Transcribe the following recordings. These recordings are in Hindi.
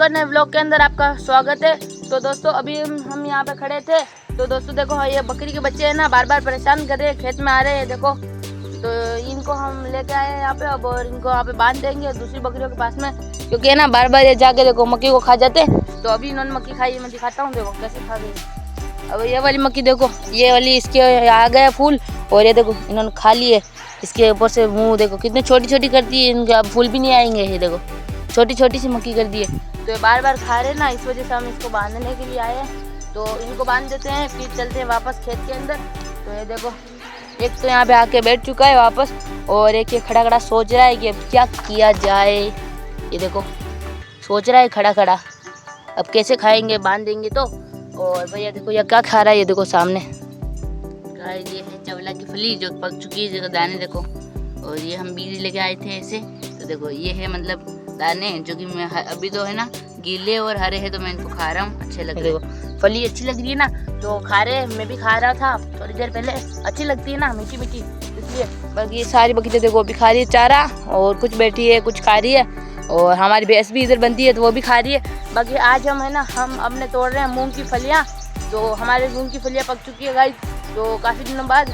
और नए व्लॉग के अंदर आपका स्वागत है। तो दोस्तों अभी हम यहाँ पे खड़े थे, तो दोस्तों देखो ये बकरी के बच्चे हैं ना, बार बार परेशान कर रहे हैं, खेत में आ रहे हैं देखो। तो इनको हम लेके आए हैं यहाँ पे अब, और इनको यहाँ पे बांध देंगे दूसरी बकरियों के पास में, क्योंकि है ना बार बार ये जाके देखो मक्की को खा जाते हैं। तो अभी इन्होंने मक्की खाई, मैं दिखाता हूँ देखो कैसे खा गई। अब ये वाली मक्की देखो, ये वाली इसके आ गया फूल, और ये देखो इन्होंने खा लिए। इसके ऊपर से मुँह देखो कितनी छोटी छोटी करती है, इनके अब फूल भी नहीं आएंगे। ये देखो छोटी छोटी सी मक्की कर दी है। तो ये बार बार खा रहे ना, इस वजह से हम इसको बांधने के लिए आए हैं। तो इनको बांध देते हैं, फिर चलते हैं वापस खेत के अंदर। तो ये देखो एक तो यहाँ पे आके बैठ चुका है वापस, और एक ये खड़ा खड़ा सोच रहा है कि अब क्या किया जाए। ये देखो सोच रहा है खड़ा खड़ा, अब कैसे खाएंगे, बांध देंगे तो। और भैया देखो ये क्या खा रहा है, ये देखो सामने ये है चवला की फली जो पक चुकी है, जगह दाने देखो। और ये हम बीज लेके आए थे ऐसे, तो देखो ये है मतलब दाने जो कि मैं अभी तो है ना गीले और हरे हैं, तो मैं इनको खा रहा हूँ, अच्छे लग रहे हैं। फली अच्छी लग रही है ना, तो खा रहे, मैं भी खा रहा था थोड़ी देर पहले, अच्छी लगती है ना मीठी मीठी, इसलिए। बाकी ये सारी बकरियाँ देखो अभी खा रही है चारा, और कुछ बैठी है कुछ खा रही है, और हमारी भैंस भी इधर बनती है तो वो भी खा रही है। बाकी आज हम है ना हम अपने तोड़ रहे हैं मूंग की फलियाँ। तो हमारे मूंग की फलियाँ पक चुकी है गाइस, तो काफ़ी दिनों बाद।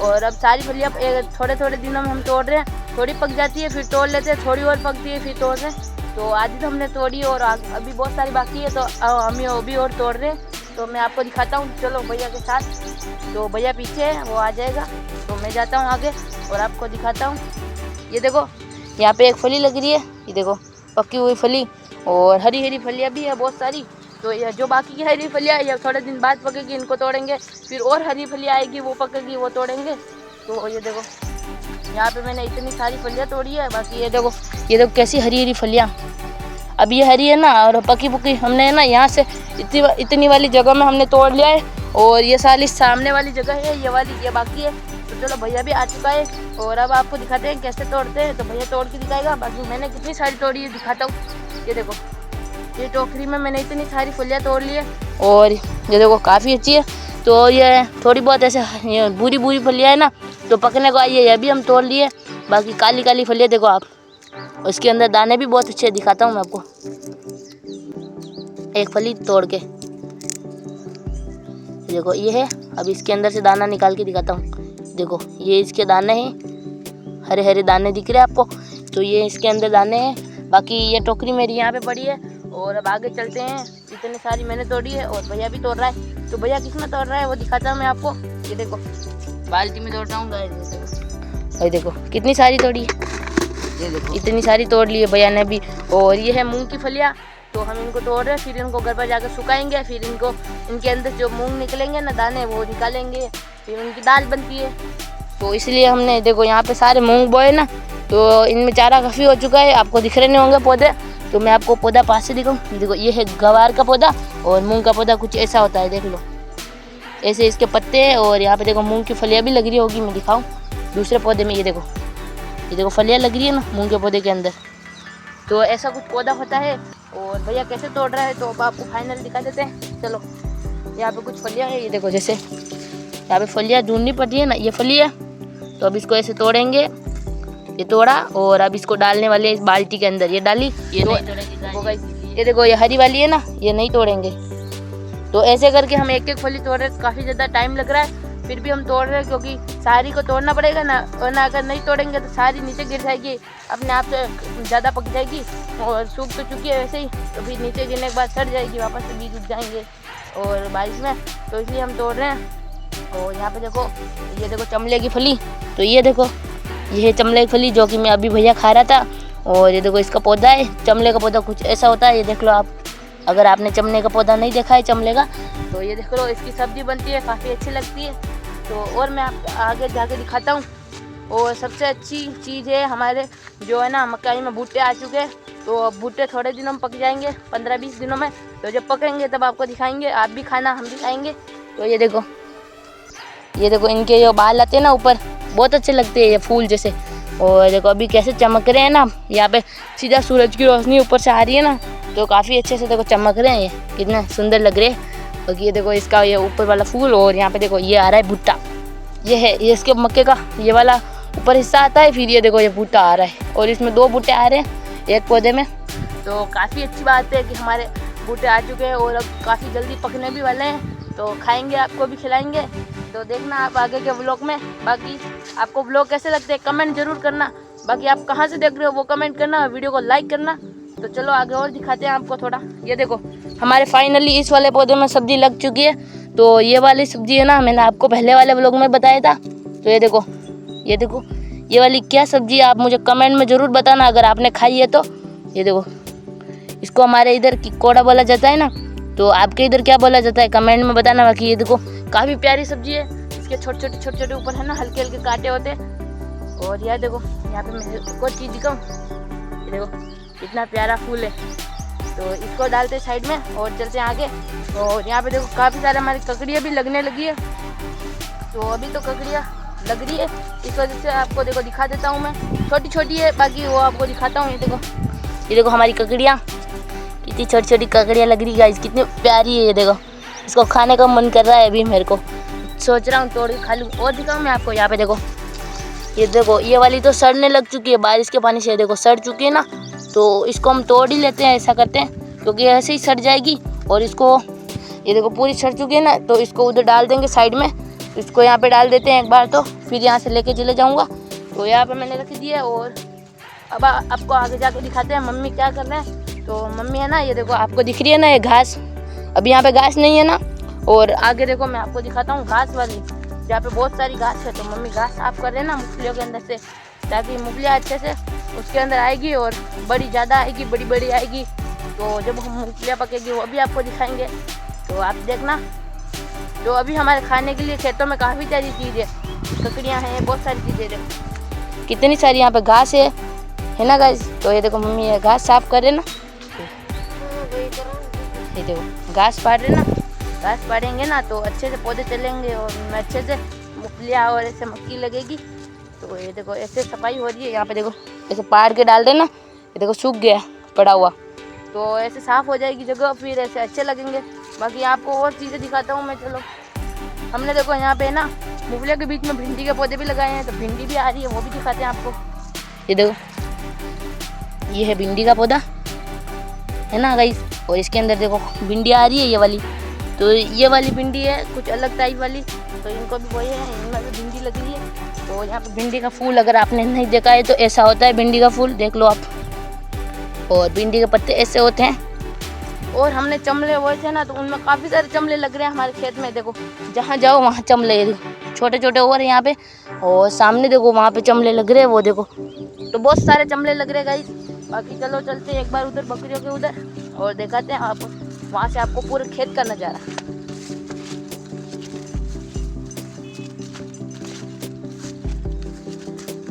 और अब सारी फलियाँ थोड़े थोड़े दिनों में हम तोड़ रहे हैं, थोड़ी पक जाती है फिर तोड़ लेते हैं, थोड़ी और पकती है फिर तोड़ रहे हैं। तो आज तो हमने तोड़ी और अभी बहुत सारी बाकी है, तो हम ये भी और तोड़ रहे हैं। तो मैं आपको दिखाता हूँ, चलो भैया के साथ। तो भैया पीछे है, वो आ जाएगा, तो मैं जाता हूँ आगे और आपको दिखाता हूँ। ये देखो यहाँ पे एक फली लग रही है, ये देखो पकी हुई फली, और हरी हरी फलियाँ भी है बहुत सारी। तो ये जो बाकी की हरी फलियाँ ये थोड़े दिन बाद पकेगी, इनको तोड़ेंगे, फिर और हरी फलियाँ आएगी वो पकेगी, वो तोड़ेंगे। तो ये देखो यहाँ पे मैंने इतनी सारी फलियाँ तोड़ी है। बाकी ये देखो कैसी हरी हरी फलियाँ, अब ये हरी है ना, और पकी पुकी हमने है ना यहाँ से इतनी वाली जगह में हमने तोड़ लिया है, और ये सारी सामने वाली जगह है, ये वाली ये बाकी है। तो चलो भैया भी आ चुका है, और अब आपको दिखाते हैं कैसे तोड़ते हैं। तो भैया तोड़ के दिखाएगा। बाकी मैंने कितनी सारी तोड़ी है दिखाता हूँ। ये देखो ये टोकरी में मैंने इतनी सारी फलियाँ तोड़ ली है, और ये देखो काफ़ी अच्छी है। तो ये थोड़ी बहुत ऐसे ये बुरी बुरी फलियाँ है ना, तो पकने को आई है, ये भी हम तोड़ लिए। बाकी काली काली फलियाँ देखो आप, उसके अंदर दाने भी बहुत अच्छे, दिखाता हूँ मैं आपको एक फली तोड़ के। देखो ये है, अब इसके अंदर से दाना निकाल के दिखाता हूँ। देखो ये इसके दाने हैं, हरे हरे दाने दिख रहे हैं आपको, तो ये इसके अंदर दाने हैं। बाकी ये टोकरी मेरी यहाँ पे पड़ी है, और अब आगे चलते हैं। इतनी सारी मैंने तोड़ी है, और भैया भी तोड़ रहा है। तो भैया किसमें तोड़ रहा है वो दिखाता हूँ मैं आपको। ये देखो बाल्टी में तोड़ रहा हूँ गाइस, ये देखो कितनी सारी तोड़ी है, ये देखो इतनी सारी तोड़ ली है भैया ने भी। और ये है मूंग की फलियाँ, तो हम इनको तोड़ रहे हैं, फिर इनको घर पर जाकर सुखाएंगे, फिर इनको इनके अंदर जो मूंग निकलेंगे ना दाने वो निकालेंगे, फिर उनकी दाल बनती है। तो इसलिए हमने देखो यहाँ पे सारे मूंग बोए ना, तो इनमें चारा काफ़ी हो चुका है, आपको दिख रहे नहीं होंगे पौधे। तो मैं आपको पौधा पास से दिखाऊँ, देखो ये है गवार का पौधा, और मूंग का पौधा कुछ ऐसा होता है, देख लो ऐसे इसके पत्ते हैं। और यहाँ पे देखो मूंग की फलियाँ भी लग रही होगी, मैं दिखाऊँ दूसरे पौधे में। ये देखो फलियाँ लग रही है ना मूंग के पौधे के अंदर, तो ऐसा कुछ पौधा होता है। और भैया कैसे तोड़ रहा है तो अब आपको फाइनल दिखा देते हैं। चलो यहाँ पे कुछ फलियाँ है, ये देखो जैसे यहाँ पे फलियाँ ढूंढनी पड़ती है ना, ये फली है। तो अब इसको ऐसे तोड़ेंगे, ये तोड़ा, और अब इसको डालने वाले इस बाल्टी के अंदर, ये डाली, ये नहीं तोड़ेंगे। ये देखो ये हरी वाली है ना, ये नहीं तोड़ेंगे। तो ऐसे करके हम एक एक फली तोड़ रहे, काफ़ी ज़्यादा टाइम लग रहा है, फिर भी हम तोड़ रहे हैं, क्योंकि सारी को तोड़ना पड़ेगा ना, वरना अगर नहीं तोड़ेंगे तो सारी नीचे गिर जाएगी, अपने आप से ज़्यादा पक जाएगी, और सूख तो चुकी है वैसे ही, तो फिर नीचे गिरने के बाद सड़ जाएगी, वापस से बीज उग जाएंगे और बारिश में। तो इसलिए हम तोड़ रहे हैं। और यहाँ पे देखो ये देखो चमले की फली, तो ये देखो ये है चमले की फली जो कि मैं अभी भैया खा रहा था। और ये देखो इसका पौधा है, चमले का पौधा कुछ ऐसा होता है, ये देख लो आप, अगर आपने चमले का पौधा नहीं देखा है चमले का, तो ये देख लो इसकी सब्जी बनती है, काफ़ी अच्छी लगती है। तो और मैं आपको आगे जाके दिखाता हूँ। और सबसे अच्छी चीज़ है हमारे जो है ना मकई में भुट्टे आ चुके हैं, तो भुट्टे थोड़े दिनों में पक जाएंगे, 15-20 दिनों में। तो जब पकेंगे तब आपको दिखाएंगे, आप भी खाना हम भी खाएंगे। तो ये देखो इनके जो बाल आते हैं ना ऊपर, बहुत अच्छे लगते हैं ये फूल जैसे। और देखो अभी कैसे चमक रहे हैं ना, यहाँ पे सीधा सूरज की रोशनी ऊपर से आ रही है ना, तो काफ़ी अच्छे से देखो चमक रहे हैं, ये कितने सुंदर लग रहे हैं। और ये देखो इसका ये ऊपर वाला फूल, और यहाँ पे देखो ये आ रहा है भुट्टा, ये है ये इसके मक्के का ये वाला ऊपर हिस्सा आता है, फिर ये देखो ये भुट्टा आ रहा है, और इसमें 2 भुट्टे आ रहे हैं एक पौधे में। तो काफ़ी अच्छी बात है कि हमारे बूटे आ चुके हैं और अब काफ़ी जल्दी पकने भी वाले हैं, तो खाएंगे, आपको भी खिलाएंगे। तो देखना आप आगे के व्लॉग में। बाकी आपको व्लॉग कैसे लगते हैं कमेंट जरूर करना। बाकी आप कहाँ से देख रहे हो वो कमेंट करना, वीडियो को लाइक करना। तो चलो आगे और दिखाते हैं आपको थोड़ा। ये देखो हमारे फाइनली इस वाले पौधे में सब्जी लग चुकी है। तो ये वाली सब्जी है ना, मैंने आपको पहले वाले व्लॉग में बताया था। तो ये देखो ये वाली क्या सब्जी है, आप मुझे कमेंट में ज़रूर बताना अगर आपने खाई है तो। ये देखो इसको हमारे इधर की कोड़ा बोला जाता है ना, तो आपके इधर क्या बोला जाता है कमेंट में बताना। बाकी ये देखो काफ़ी प्यारी सब्जी है, इसके छोटे छोटे ऊपर है ना हल्के हल्के कांटे होते हैं। और यह देखो यहाँ पे मैं एक और चीज़ दिखाऊँ, ये देखो कितना प्यारा फूल है। तो इसको डालते साइड में और चलते हैं आगे। और यहाँ पे देखो काफ़ी सारे हमारी ककड़ियाँ भी लगने लगी है। तो अभी तो ककड़ियाँ लग रही है, इस वजह से आपको देखो दिखा देता हूँ मैं। छोटी छोटी है, बाकी वो आपको दिखाता हूँ। ये देखो हमारी ककड़ियाँ, कितनी छोटी छोटी ककड़ियाँ लग रही है, कितनी प्यारी है। ये देखो इसको खाने का मन कर रहा है अभी मेरे को, सोच रहा हूँ तोड़ के खा लूँ। और दिखाऊँ मैं आपको, यहाँ पे देखो ये वाली तो सड़ने लग चुकी है बारिश के पानी से। देखो सड़ चुकी है ना, तो इसको हम तोड़ ही लेते हैं, ऐसा करते हैं क्योंकि ऐसे ही सड़ जाएगी। और इसको ये देखो पूरी सड़ चुकी है ना, तो इसको उधर डाल देंगे साइड में। इसको यहाँ पे डाल देते हैं एक बार, तो फिर यहाँ से लेके चले जाऊँगा। तो यहाँ पे मैंने रख दिया। और अब आपको आगे जाके दिखाते हैं मम्मी क्या कर रहे हैं। तो मम्मी है ना, ये देखो आपको दिख रही है ना ये घास, अभी यहाँ पे घास नहीं है ना। और आगे देखो मैं आपको दिखाता हूँ घास वाली, जहाँ पे बहुत सारी घास है। तो मम्मी घास साफ कर रहे हैं ना मूंगफलियों के अंदर से, ताकि मूंगफलियाँ अच्छे से उसके अंदर आएगी और बड़ी ज़्यादा आएगी, बड़ी आएगी। तो जब हम मूंगफलियाँ पकेगी वो भी आपको दिखाएंगे, तो आप देखना। तो अभी हमारे खाने के लिए खेतों में काफ़ी सारी चीज़ें, ककड़ियाँ हैं, बहुत सारी चीज़ें देखो कितनी सारी यहाँ पे घास है ना गाइस। तो ये देखो मम्मी ये घास साफ कर रहे ना, ये देखो घास पाड़ रहे ना। घास पाड़ेंगे ना तो अच्छे से पौधे चलेंगे और अच्छे से मूंगफलियाँ और ऐसे मक्की लगेगी। तो ये देखो ऐसे सफाई हो रही है, यहाँ पे देखो ऐसे पाड़ के डाल देना। ये देखो सूख गया पड़ा हुआ, तो ऐसे साफ़ हो जाएगी जगह, फिर ऐसे अच्छे लगेंगे। बाकी आपको और चीज़ें दिखाता हूँ मैं। चलो हमने देखो यहाँ पे ना मूंगफलियों के बीच में भिंडी के पौधे भी लगाए हैं, तो भिंडी भी आ रही है, वो भी दिखाते हैं आपको। ये देखो ये है भिंडी का पौधा है ना गाइस, और इसके अंदर देखो भिंडी आ रही है ये वाली। तो ये वाली भिंडी है कुछ अलग टाइप वाली, तो इनको भी वही है, इनमें भी भिंडी लग रही है। तो यहाँ पे भिंडी का फूल अगर आपने नहीं देखा है तो ऐसा होता है भिंडी का फूल, देख लो आप। और भिंडी के पत्ते ऐसे होते हैं। और हमने चमले बोए थे ना, तो उनमें काफ़ी सारे चमले लग रहे हैं हमारे खेत में। देखो जहाँ जाओ वहाँ चमले, छोटे छोटे और यहाँ पे, और सामने देखो वहाँ पे चमले लग रहे हैं, वो देखो। तो बहुत सारे चमले लग रहे हैं गाइस। बाकी चलो चलते हैं एक बार उधर बकरियों के उधर और दिखाते हैं आप, वहाँ से आपको पूरे खेत का नज़ारा।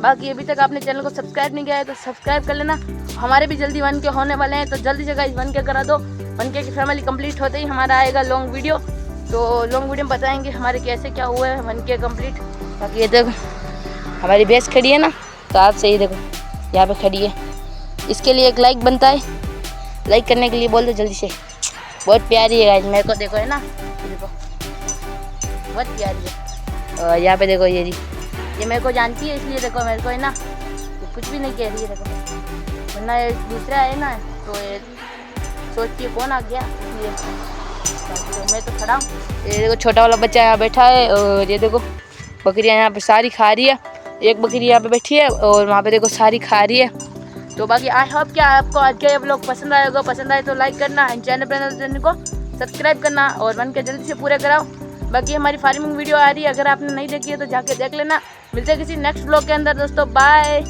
बाकी अभी तक आपने चैनल को सब्सक्राइब नहीं किया है तो सब्सक्राइब कर लेना। हमारे भी जल्दी 1K होने वाले हैं, तो जल्दी से गाइस 1K करा दो। 1K की फैमिली कंप्लीट होते ही हमारा आएगा लॉन्ग वीडियो। तो लॉन्ग वीडियो में बताएंगे हमारे कैसे क्या हुआ है 1K कंप्लीट। बाकी ये देखो हमारी भैंस खड़ी है ना, तो आप सही देखो यहाँ पे खड़ी है, इसके लिए एक लाइक बनता है, लाइक करने के लिए बोल दो जल्दी से। बहुत प्यारी है गाइस, मेरे को देखो है ना, देखो बहुत प्यारी है। और यहाँ पे देखो ये मेरे को जानती है, इसलिए देखो मेरे को है ना ये कुछ भी नहीं कह रही है। देखो वरना ये दूसरा है ना, तो ये सोचती है कौन आ गया, इसलिए तो मैं तो खड़ा हूँ। ये देखो छोटा वाला बच्चा यहाँ बैठा है, और ये देखो बकरियाँ यहाँ पे सारी खा रही है। एक बकरी यहाँ पे बैठी है और वहाँ पे देखो सारी खा रही है। तो बाकी आई होप क्या आपको आज का ये व्लॉग पसंद आएगा। पसंद आए तो लाइक करना, चैनल को सब्सक्राइब करना और 1K जल्दी से पूरे कराओ। बाकी हमारी फार्मिंग वीडियो आ रही है, अगर आपने नहीं देखी है तो जाके देख लेना। मिलते हैं किसी नेक्स्ट व्लॉग के अंदर दोस्तों, बाय।